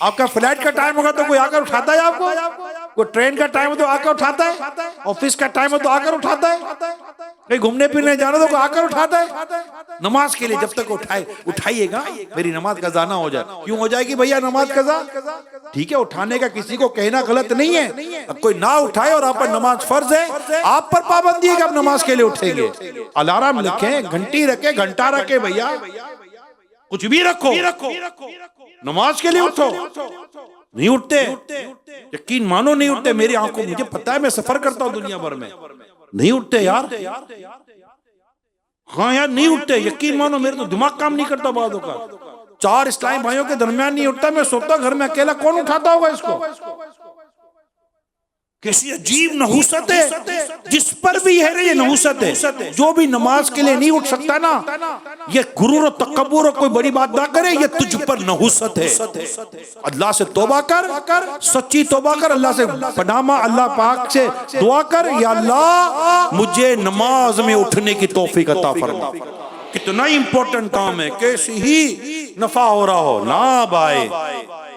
आपका फ्लाइट का टाइम होगा तो कोई आकर उठाता है आपको, कोई ट्रेन का टाइम हो तो आकर उठाता है, ऑफिस का टाइम हो तो आकर उठाता है, कहीं घूमने फिरने जाना तो कोई आकर उठाता है। नमाज के लिए जब तक उठाइएगा मेरी नमाज कज़ा ना हो जाए। क्यों हो जाएगी भैया नमाज कज़ा? ठीक है, उठाने का किसी को कहना गलत नहीं है। अब कोई ना उठाए और आप पर नमाज फर्ज है, आप पर पाबंदी है कि आप नमाज के लिए उठेंगे। अलार्म रखें, घंटी रखे, घंटा रखे, भैया कुछ भी रखो, नमाज के लिए उठो। नहीं उठते, यकीन मानो नहीं उठते। मेरी आंखों, मुझे पता है, मैं सफर करता हूं दुनिया भर में, नहीं उठते यार। हाँ यार नहीं उठते, यकीन मानो मेरे तो दिमाग काम नहीं करता बातों का। 4 इस्लामी भाइयों के दरमियान नहीं उठता, मैं सोचता घर में अकेला कौन उठाता होगा इसको। कैसी अजीब नहुसत है, जिस पर भी है ये नहुसत है। जो भी नमाज के लिए नहीं उठ सकता ना, ये गुरूर और तकब्बुर और कोई बड़ी बात ना करे, ये तुझ पर नहुसत है। अल्लाह से तौबा कर, सच्ची तौबा कर, अल्लाह से पनाह मांग, अल्लाह पाक से दुआ कर, या अल्लाह मुझे नमाज में उठने की तौफीक अता फरमा। कितना इंपॉर्टेंट काम है, कैसी ही नफा हो रहा हो ना भाई,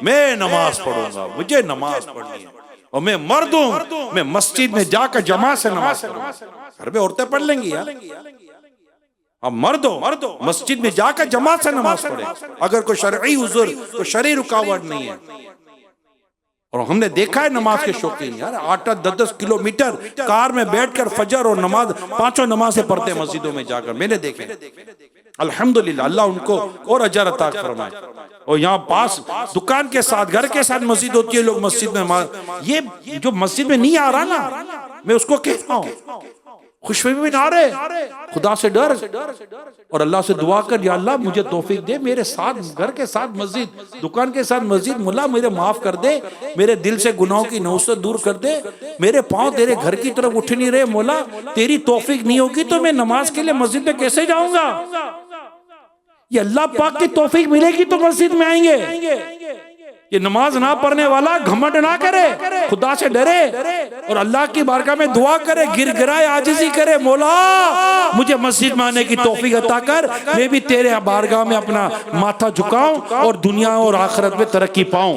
मैं नमाज पढ़ूंगा, मुझे नमाज पढ़नी है। और मैं मर्द हूं, मैं मस्जिद में जाकर जमा से नमाज पढ़ूंगा। घर में औरतें पढ़ लेंगी यार, अब मर्द हो मस्जिद में जाकर जमा से नमाज पढ़े, अगर कोई शरई उज़्र, कोई शरई रुकावट नहीं है। और हमने देखा है नमाज के शौकीन यार 8-8, 10-10 किलोमीटर कार में बैठकर फजर और नमाज, 5 नमाजें पढ़ते मस्जिदों में जाकर, मैंने देखे। अल्हम्दुलिल्लाह, अल्लाह उनको और अजर अता फरमाए। और यहाँ पास दुकान के साथ, घर के साथ मस्जिद होती है, लोग मस्जिद में, ये जो मस्जिद में नहीं आ रहा ना, मैं उसको कहता हूँ खुशबू में ना रहे, खुदा से डर और अल्लाह से दुआ कर, या अल्लाह मुझे तौफीक दे, मेरे साथ घर के साथ मस्जिद, दुकान के साथ मस्जिद, मुल्ला मेरे माफ कर दे, मेरे दिल से गुनाहों की नहुसत दूर कर दे, मेरे पांव तेरे घर की तरफ उठ नहीं रहे मौला, तेरी तौफीक नहीं होगी तो मैं नमाज के लिए मस्जिद में कैसे जाऊंगा। ये अल्लाह पाक की तौफीक मिलेगी तो मस्जिद में आएंगे। ये नमाज ना पढ़ने वाला घमंड ना करे, खुदा से डरे और अल्लाह की बारगाह में दुआ करे, गिरगिराए, आजिज़ी करे, मौला मुझे मस्जिद में आने की तौफीक अता कर, मैं भी तेरे बारगाह में अपना माथा झुकाऊं और दुनिया और आखिरत में तरक्की पाऊं।